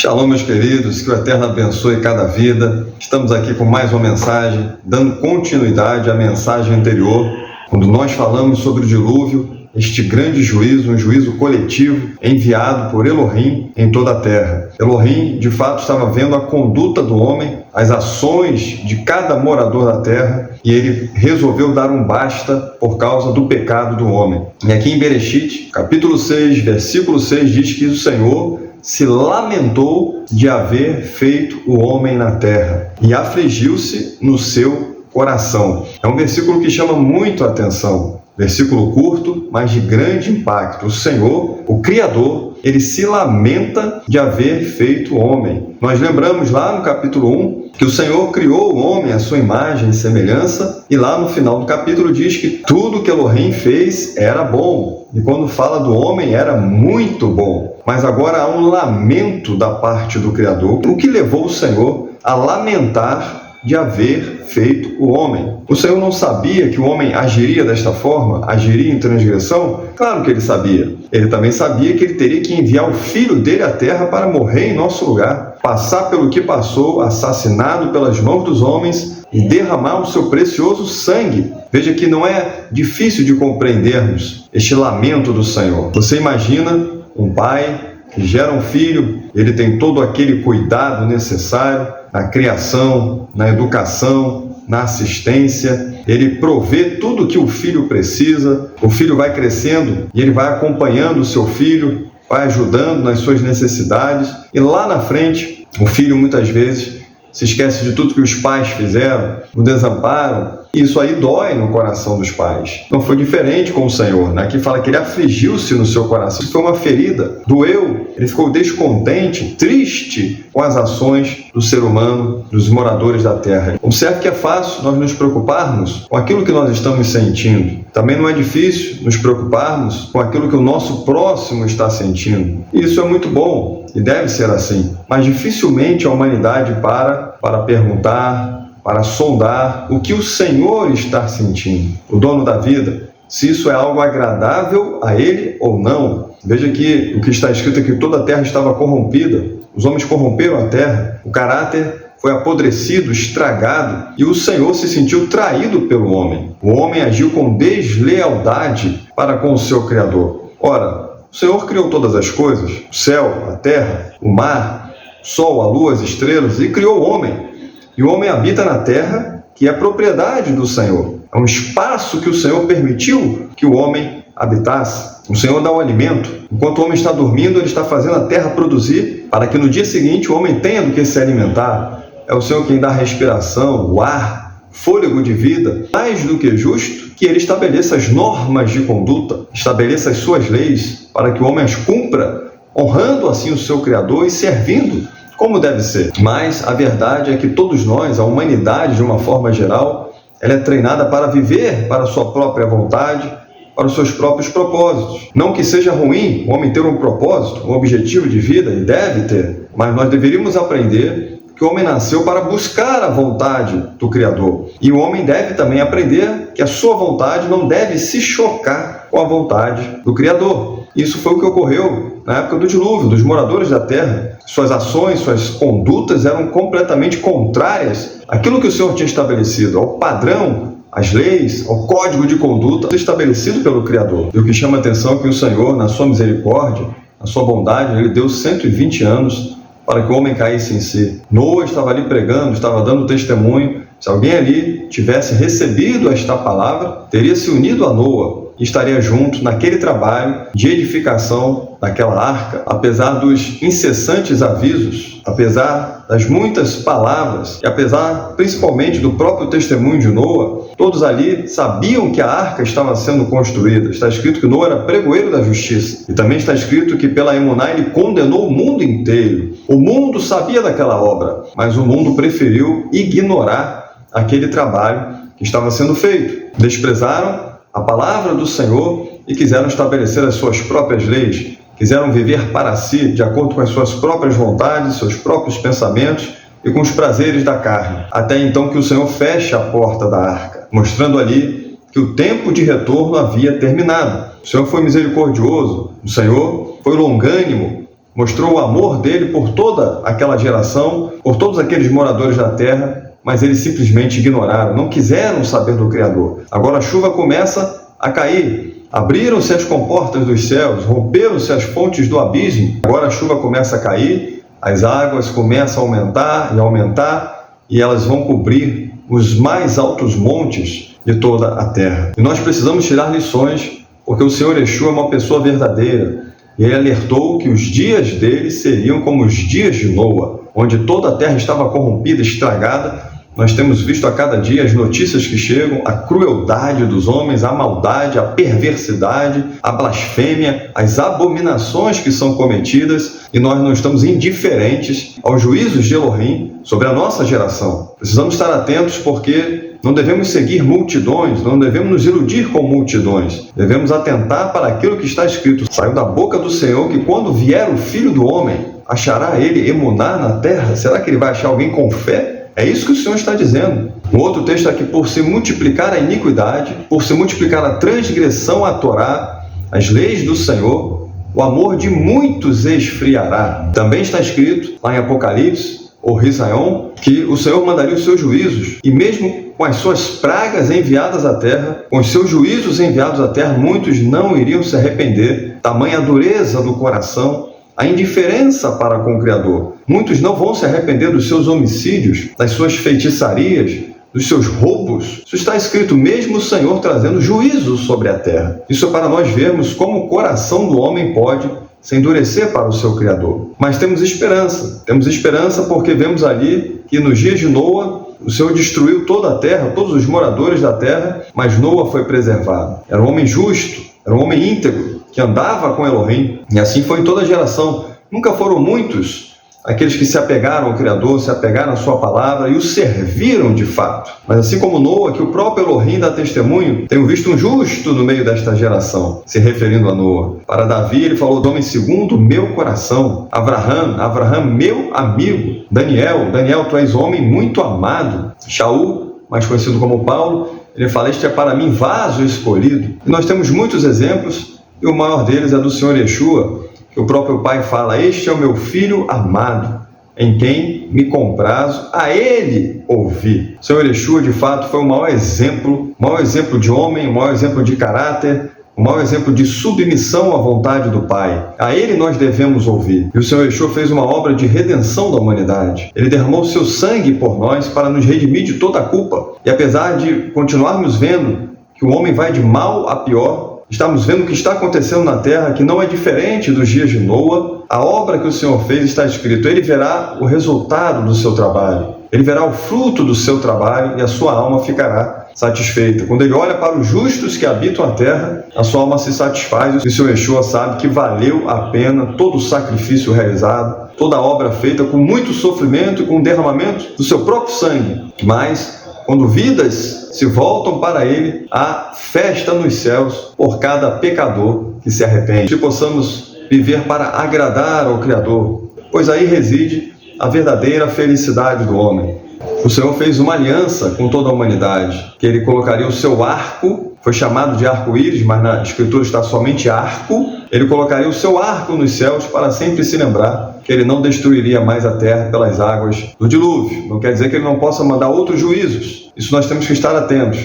Shalom, meus queridos, que o Eterno abençoe cada vida. Estamos aqui com mais uma mensagem, dando continuidade à mensagem anterior, quando nós falamos sobre o dilúvio, este grande juízo, um juízo coletivo enviado por Elohim em toda a terra. Elohim, de fato, estava vendo a conduta do homem, as ações de cada morador da terra, e ele resolveu dar um basta por causa do pecado do homem. E aqui em Bereshit, capítulo 6, versículo 6, diz que o Senhor se lamentou de haver feito o homem na terra e afligiu-se no seu coração. É um versículo que chama muito a atenção. Versículo curto, mas de grande impacto. O Senhor, o Criador, ele se lamenta de haver feito o homem. Nós lembramos lá no capítulo 1 que o Senhor criou o homem à sua imagem e semelhança, e lá no final do capítulo diz que tudo que Elohim fez era bom. E quando fala do homem, era muito bom. Mas agora há um lamento da parte do Criador, o que levou o Senhor a lamentar de haver feito o homem. O Senhor não sabia que o homem agiria desta forma, agiria em transgressão? Claro que ele sabia. Ele também sabia que ele teria que enviar o filho dele à terra para morrer em nosso lugar, passar pelo que passou, assassinado pelas mãos dos homens e derramar o seu precioso sangue. Veja que não é difícil de compreendermos este lamento do Senhor. Você imagina um pai que gera um filho, ele tem todo aquele cuidado necessário na criação, na educação, na assistência, ele provê tudo o que o filho precisa, o filho vai crescendo e ele vai acompanhando o seu filho, vai ajudando nas suas necessidades, e lá na frente, o filho muitas vezes se esquece de tudo que os pais fizeram, o desamparam, e isso aí dói no coração dos pais. Não foi diferente com o Senhor, né? Aqui fala que ele afligiu-se no seu coração. Isso foi uma ferida, doeu, ele ficou descontente, triste com as ações do ser humano, dos moradores da terra. Observe que é fácil nós nos preocuparmos com aquilo que nós estamos sentindo. Também não é difícil nos preocuparmos com aquilo que o nosso próximo está sentindo. E isso é muito bom, e deve ser assim. Mas dificilmente a humanidade para perguntar, para sondar o que o Senhor está sentindo, o dono da vida, se isso é algo agradável a ele ou não. Veja que o que está escrito é que toda a terra estava corrompida, os homens corromperam a terra, o caráter foi apodrecido, estragado, e o Senhor se sentiu traído pelo homem. O homem agiu com deslealdade para com o seu Criador. Ora, o Senhor criou todas as coisas, o céu, a terra, o mar, o sol, a lua, as estrelas, e criou o homem. E o homem habita na terra, que é propriedade do Senhor. É um espaço que o Senhor permitiu que o homem habitasse. O Senhor dá o alimento. Enquanto o homem está dormindo, ele está fazendo a terra produzir, para que no dia seguinte o homem tenha do que se alimentar. É o Senhor quem dá a respiração, o ar, fôlego de vida. Mais do que justo que ele estabeleça as normas de conduta, estabeleça as suas leis, para que o homem as cumpra, honrando assim o seu Criador e servindo como deve ser. Mas a verdade é que todos nós, a humanidade de uma forma geral, ela é treinada para viver para a sua própria vontade, para os seus próprios propósitos. Não que seja ruim o homem ter um propósito, um objetivo de vida, e deve ter, mas nós deveríamos aprender que o homem nasceu para buscar a vontade do Criador. E o homem deve também aprender que a sua vontade não deve se chocar com a vontade do Criador. Isso foi o que ocorreu na época do dilúvio, dos moradores da terra. Suas ações, suas condutas eram completamente contrárias àquilo que o Senhor tinha estabelecido, ao padrão, às leis, ao código de conduta estabelecido pelo Criador. E o que chama a atenção é que o Senhor, na sua misericórdia, na sua bondade, ele deu 120 anos para que o homem caísse em si. Noa estava ali pregando, estava dando testemunho. Se alguém ali tivesse recebido esta palavra, teria se unido a Noa e estaria junto naquele trabalho de edificação daquela arca. Apesar dos incessantes avisos, apesar das muitas palavras, e apesar principalmente do próprio testemunho de Noa, todos ali sabiam que a arca estava sendo construída. Está escrito que Noa era pregoeiro da justiça. E também está escrito que pela emuná ele condenou o mundo inteiro. O mundo sabia daquela obra, mas o mundo preferiu ignorar aquele trabalho que estava sendo feito. Desprezaram a palavra do Senhor e quiseram estabelecer as suas próprias leis, quiseram viver para si, de acordo com as suas próprias vontades, seus próprios pensamentos e com os prazeres da carne. Até então que o Senhor fecha a porta da arca, mostrando ali que o tempo de retorno havia terminado. O Senhor foi misericordioso, o Senhor foi longânimo, mostrou o amor dele por toda aquela geração, por todos aqueles moradores da terra, mas eles simplesmente ignoraram, não quiseram saber do Criador. Agora a chuva começa a cair, abriram-se as comportas dos céus, romperam-se as fontes do abismo, agora a chuva começa a cair, as águas começam a aumentar e elas vão cobrir os mais altos montes de toda a terra. E nós precisamos tirar lições, porque o Senhor Yeshua é uma pessoa verdadeira. E ele alertou que os dias dele seriam como os dias de Noa, onde toda a terra estava corrompida, estragada. Nós temos visto a cada dia as notícias que chegam, a crueldade dos homens, a maldade, a perversidade, a blasfêmia, as abominações que são cometidas, e nós não estamos indiferentes aos juízos de Elohim sobre a nossa geração. Precisamos estar atentos porque não devemos seguir multidões, não devemos nos iludir com multidões. Devemos atentar para aquilo que está escrito. Saiu da boca do Senhor que quando vier o Filho do Homem, achará ele emuná na terra? Será que ele vai achar alguém com fé? É isso que o Senhor está dizendo. Um outro texto aqui, por se multiplicar a iniquidade, por se multiplicar a transgressão à Torá, as leis do Senhor, o amor de muitos esfriará. Também está escrito lá em Apocalipse, ou Risaion, que o Senhor mandaria os seus juízos, e mesmo com as suas pragas enviadas à terra, com os seus juízos enviados à terra, muitos não iriam se arrepender. Tamanha a dureza do coração, a indiferença para com o Criador. Muitos não vão se arrepender dos seus homicídios, das suas feitiçarias, dos seus roubos. Isso está escrito, mesmo o Senhor trazendo juízo sobre a terra. Isso é para nós vermos como o coração do homem pode se endurecer para o seu Criador. Mas temos esperança porque vemos ali que nos dias de Noa, o Senhor destruiu toda a terra, todos os moradores da terra, mas Noa foi preservado. Era um homem justo, era um homem íntegro, que andava com Elohim, e assim foi em toda a geração. Nunca foram muitos aqueles que se apegaram ao Criador, se apegaram à sua palavra e o serviram de fato. Mas assim como Noa, que o próprio Elohim dá testemunho, tenho visto um justo no meio desta geração, se referindo a Noa. Para Davi, ele falou, homem segundo o meu coração. Abraham, meu amigo. Daniel, tu és homem muito amado. Shaul, mais conhecido como Paulo, ele fala, este é para mim vaso escolhido. E nós temos muitos exemplos, e o maior deles é do Senhor Yeshua, que o próprio Pai fala, este é o meu filho amado, em quem me comprazo, a ele ouvi. O Senhor Yeshua, de fato, foi o maior exemplo de homem, o maior exemplo de caráter, o maior exemplo de submissão à vontade do Pai. A ele nós devemos ouvir. E o Senhor Yeshua fez uma obra de redenção da humanidade. Ele derramou seu sangue por nós para nos redimir de toda a culpa. E apesar de continuarmos vendo que o homem vai de mal a pior, estamos vendo o que está acontecendo na terra, que não é diferente dos dias de Noa. A obra que o Senhor fez está escrito, ele verá o resultado do seu trabalho, ele verá o fruto do seu trabalho e a sua alma ficará satisfeita. Quando ele olha para os justos que habitam a terra, a sua alma se satisfaz e o Senhor Yeshua sabe que valeu a pena todo o sacrifício realizado, toda a obra feita com muito sofrimento e com o derramamento do seu próprio sangue. Mas quando vidas se voltam para ele, há festa nos céus por cada pecador que se arrepende. Que possamos viver para agradar ao Criador, pois aí reside a verdadeira felicidade do homem. O Senhor fez uma aliança com toda a humanidade, que ele colocaria o seu arco, foi chamado de arco-íris, mas na Escritura está somente arco. Ele colocaria o seu arco nos céus para sempre se lembrar que ele não destruiria mais a terra pelas águas do dilúvio. Não quer dizer que ele não possa mandar outros juízos. Isso nós temos que estar atentos.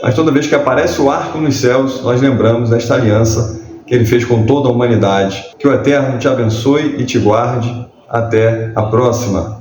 Mas toda vez que aparece o arco nos céus, nós lembramos desta aliança que ele fez com toda a humanidade. Que o Eterno te abençoe e te guarde. Até a próxima.